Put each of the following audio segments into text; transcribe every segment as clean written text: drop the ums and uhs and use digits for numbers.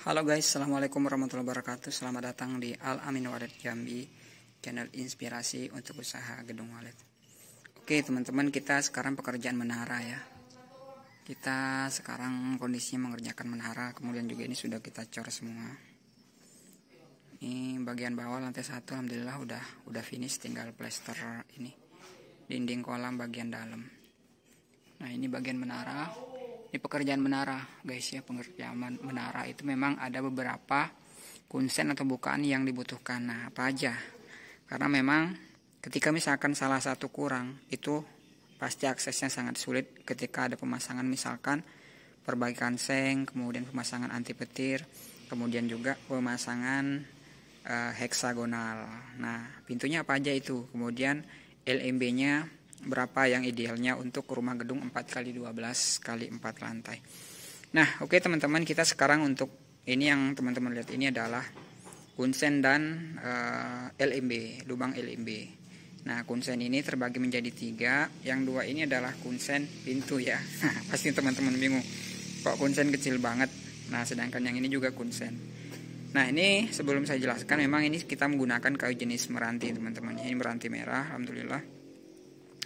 Halo guys, assalamualaikum warahmatullahi wabarakatuh. Selamat datang di Al Amin Wallet Jambi, channel inspirasi untuk usaha gedung wallet. Oke teman-teman, kita sekarang pekerjaan menara ya. Kita sekarang kondisinya mengerjakan menara, kemudian juga ini sudah kita cor semua. Ini bagian bawah lantai 1 alhamdulillah udah finish, tinggal plester ini dinding kolam bagian dalam. Nah ini bagian menara. Ini pekerjaan menara guys ya. Pengerjaan menara itu memang ada beberapa kunsen atau bukaan yang dibutuhkan. Nah apa aja? Karena memang ketika misalkan salah satu kurang, itu pasti aksesnya sangat sulit ketika ada pemasangan, misalkan perbaikan seng, kemudian pemasangan anti petir, kemudian juga pemasangan heksagonal. Nah pintunya apa aja itu, kemudian LMB nya berapa yang idealnya untuk rumah gedung 4x12 kali 4 lantai. Nah oke teman-teman, kita sekarang untuk ini yang teman-teman lihat ini adalah kunsen dan LMB, lubang LMB. Nah kunsen ini terbagi menjadi 3, yang 2 ini adalah kunsen pintu ya. Pasti teman-teman bingung, kok kunsen kecil banget. Nah sedangkan yang ini juga kunsen. Nah ini sebelum saya jelaskan, memang ini kita menggunakan kayu jenis meranti teman-teman. Ini meranti merah alhamdulillah.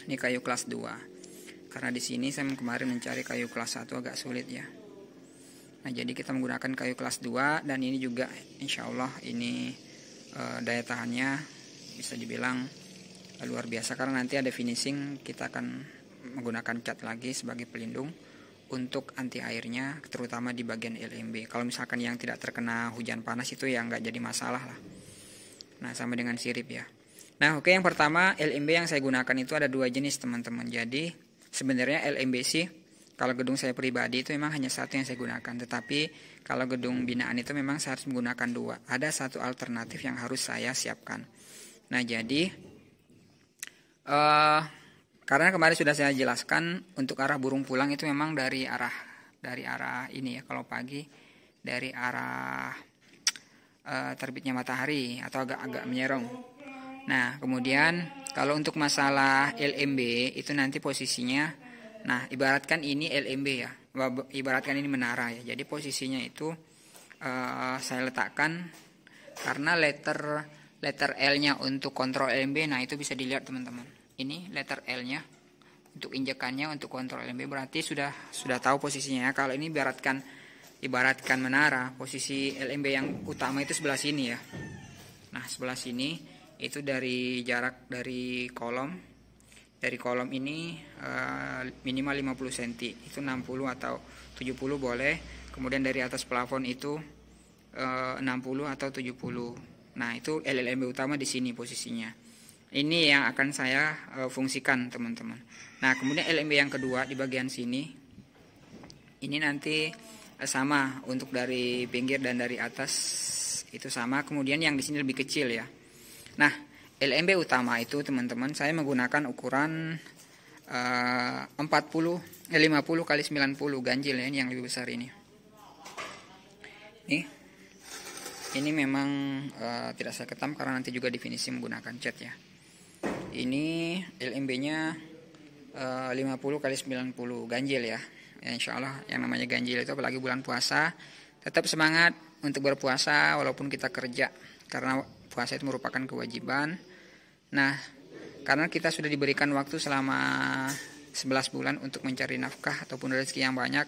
Ini kayu kelas 2. Karena di sini saya kemarin mencari kayu kelas 1 agak sulit ya. Nah, jadi kita menggunakan kayu kelas 2, dan ini juga insya Allah ini daya tahannya bisa dibilang luar biasa, karena nanti ada finishing kita akan menggunakan cat lagi sebagai pelindung untuk anti airnya, terutama di bagian LMB. Kalau misalkan yang tidak terkena hujan panas itu ya nggak jadi masalah lah. Nah, sama dengan sirip ya. Nah oke, yang pertama LMB yang saya gunakan itu ada 2 jenis teman-teman. Jadi sebenarnya LMB sih kalau gedung saya pribadi itu memang hanya 1 yang saya gunakan. Tetapi kalau gedung binaan itu memang saya harus menggunakan 2. Ada 1 alternatif yang harus saya siapkan. Nah jadi karena kemarin sudah saya jelaskan, untuk arah burung pulang itu memang dari arah ini ya. Kalau pagi dari arah terbitnya matahari atau agak menyerong. Nah kemudian kalau untuk masalah LMB itu nanti posisinya, nah ibaratkan ini LMB ya, ibaratkan ini menara ya. Jadi posisinya itu saya letakkan karena letter L nya untuk kontrol LMB. Nah itu bisa dilihat teman-teman, ini letter L nya untuk injekannya untuk kontrol LMB, berarti sudah tahu posisinya ya. Kalau ini ibaratkan menara, posisi LMB yang utama itu sebelah sini ya. Nah sebelah sini itu dari jarak dari kolom ini minimal 50 cm, itu 60 atau 70 boleh. Kemudian dari atas plafon itu 60 atau 70. Nah itu LMB utama di sini posisinya. Ini yang akan saya fungsikan teman-teman. Nah kemudian LMB yang kedua di bagian sini, ini nanti sama untuk dari pinggir dan dari atas itu sama. Kemudian yang di sini lebih kecil ya. Nah, LMB utama itu teman-teman saya menggunakan ukuran 50 x 90 ganjil ya, ini yang lebih besar ini. Ini memang tidak saya ketam karena nanti juga di finishing menggunakan cat ya. Ini LMB-nya 50 x 90 ganjil ya. Ya insya Allah yang namanya ganjil itu apalagi bulan puasa, tetap semangat untuk berpuasa walaupun kita kerja, karena puasa itu merupakan kewajiban. Nah karena kita sudah diberikan waktu selama 11 bulan untuk mencari nafkah ataupun rezeki yang banyak,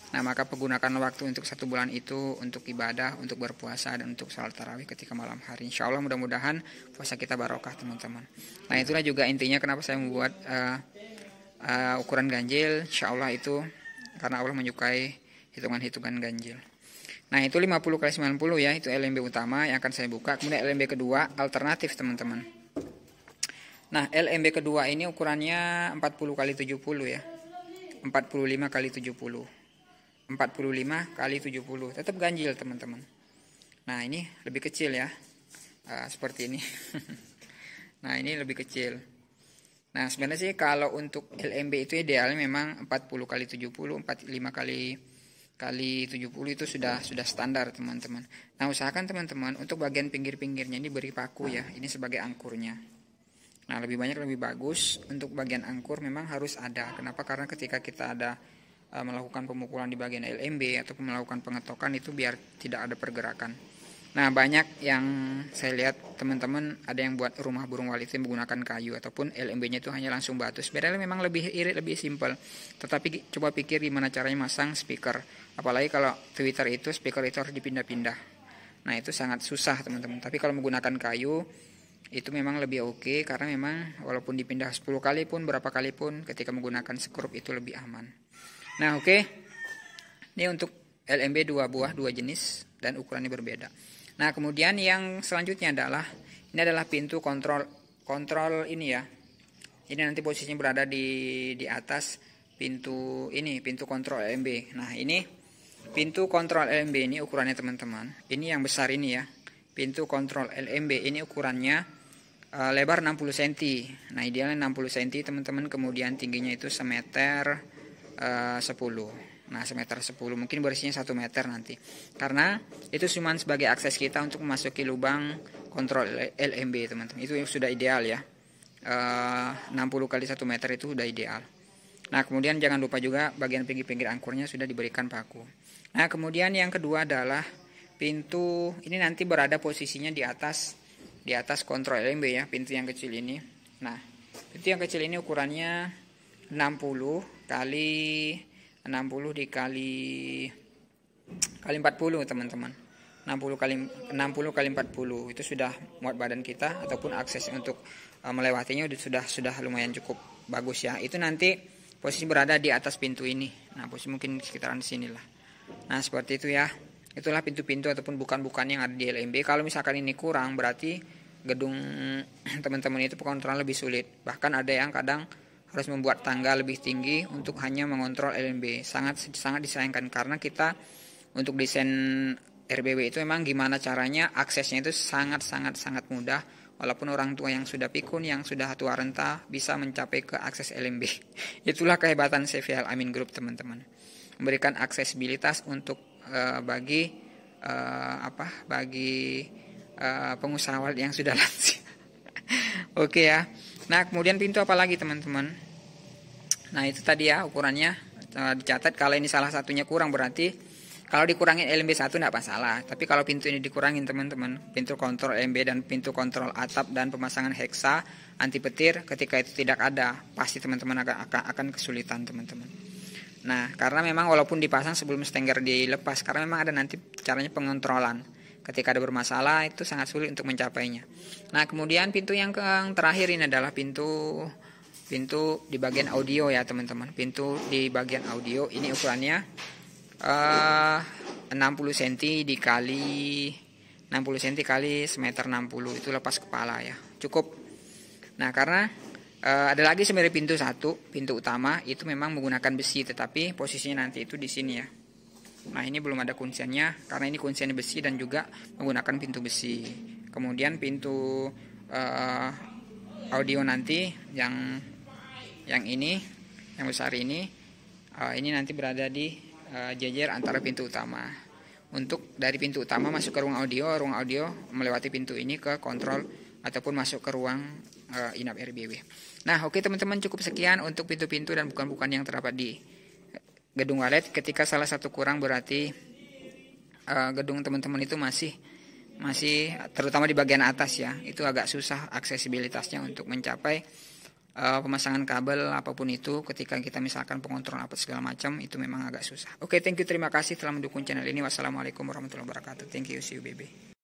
nah maka pergunakan waktu untuk 1 bulan itu untuk ibadah, untuk berpuasa, dan untuk sholat tarawih ketika malam hari. Insya Allah mudah-mudahan puasa kita barokah teman-teman. Nah itulah juga intinya kenapa saya membuat ukuran ganjil. Insya Allah itu karena Allah menyukai hitungan-hitungan ganjil. Nah itu 50 x 90 ya, itu LMB utama yang akan saya buka. Kemudian LMB kedua alternatif teman-teman. Nah LMB kedua ini ukurannya 40 x 70 ya, 45 x 70, 45 x 70, tetap ganjil teman-teman. Nah ini lebih kecil ya, seperti ini. Nah ini lebih kecil. Nah sebenarnya sih kalau untuk LMB itu idealnya memang 40 x 70, 45 kali 70 itu sudah standar teman-teman. Nah usahakan teman-teman untuk bagian pinggir-pinggirnya ini beri paku ya, ini sebagai angkurnya. Nah lebih banyak lebih bagus. Untuk bagian angkur memang harus ada. Kenapa? Karena ketika kita ada melakukan pemukulan di bagian LMB ataupun melakukan pengetokan itu biar tidak ada pergerakan. Nah, banyak yang saya lihat teman-teman ada yang buat rumah burung walet itu menggunakan kayu ataupun LMB-nya itu hanya langsung batu. Sebenarnya memang lebih irit, lebih simpel. Tetapi coba pikir gimana caranya masang speaker. Apalagi kalau Twitter itu speaker itu harus dipindah-pindah. Nah, itu sangat susah teman-teman. Tapi kalau menggunakan kayu itu memang lebih oke, karena memang walaupun dipindah 10 kali pun, berapa kali pun, ketika menggunakan skrup itu lebih aman. Nah, oke. Ini untuk LMB 2 buah, 2 jenis dan ukurannya berbeda. Nah, kemudian yang selanjutnya adalah ini adalah pintu kontrol ini ya. Ini nanti posisinya berada di atas pintu ini, pintu kontrol LMB. Nah, ini pintu kontrol LMB ini ukurannya teman-teman. Ini yang besar ini ya. Pintu kontrol LMB ini ukurannya lebar 60 cm. Nah, idealnya 60 cm teman-teman. Kemudian tingginya itu semeter 10. Nah, semeter 10, mungkin bersihnya 1 meter nanti. Karena itu cuma sebagai akses kita untuk memasuki lubang kontrol LMB teman-teman. Itu sudah ideal ya. 60 kali 1 meter itu sudah ideal. Nah, kemudian jangan lupa juga bagian pinggir-pinggir angkurnya sudah diberikan paku. Nah, kemudian yang kedua adalah pintu ini nanti berada posisinya di atas kontrol LMB ya, pintu yang kecil ini. Nah, pintu yang kecil ini ukurannya 60 kali 40 teman-teman. 60 kali 40 itu sudah muat badan kita ataupun akses untuk melewatinya sudah lumayan cukup bagus ya. Itu nanti posisi berada di atas pintu ini. Nah, posisi mungkin sekitaran sinilah. Nah, seperti itu ya. Itulah pintu-pintu ataupun bukan-bukan yang ada di LMB. Kalau misalkan ini kurang, berarti gedung teman-teman itu pengontrolan lebih sulit. Bahkan ada yang kadang harus membuat tangga lebih tinggi untuk hanya mengontrol LMB. Sangat disayangkan karena kita untuk desain RBW itu memang gimana caranya aksesnya itu sangat mudah. Walaupun orang tua yang sudah pikun, yang sudah tua renta bisa mencapai ke akses LMB. Itulah kehebatan CV Al Amin Group teman-teman. Memberikan aksesibilitas untuk bagi pengusaha walet yang sudah lansia. Oke ya. Nah, kemudian pintu apa lagi teman-teman? Nah, itu tadi ya ukurannya. Dicatat kalau ini salah satunya kurang, berarti kalau dikurangin LMB 1 tidak masalah. Tapi kalau pintu ini dikurangin teman-teman, pintu kontrol LMB dan pintu kontrol atap dan pemasangan hexa anti petir, ketika itu tidak ada, pasti teman-teman akan kesulitan teman-teman. Nah, karena memang walaupun dipasang sebelum stenger dilepas, karena memang ada nanti caranya pengontrolan. Ketika ada bermasalah itu sangat sulit untuk mencapainya. Nah, kemudian pintu yang terakhir ini adalah pintu di bagian audio ya teman-teman. Pintu di bagian audio ini ukurannya 60 cm dikali 60 cm kali semeter 60, itu lepas kepala ya. Cukup. Nah, karena ada lagi sebenarnya pintu utama itu memang menggunakan besi, tetapi posisinya nanti itu di sini ya. Nah, ini belum ada kunciannya karena ini kunciannya besi dan juga menggunakan pintu besi. Kemudian pintu audio nanti yang ini, yang besar ini nanti berada di jejer antara pintu utama. Untuk dari pintu utama masuk ke ruang audio melewati pintu ini ke kontrol ataupun masuk ke ruang inap RBW. Nah, oke teman-teman, cukup sekian untuk pintu-pintu dan bukan-bukan yang terdapat di gedung walet. Ketika salah satu kurang, berarti gedung teman-teman itu masih terutama di bagian atas ya, itu agak susah aksesibilitasnya untuk mencapai pemasangan kabel apapun itu. Ketika kita misalkan pengontrol apa segala macam, itu memang agak susah. Oke, thank you, terima kasih telah mendukung channel ini. Wassalamualaikum warahmatullahi wabarakatuh. Thank you, see you baby.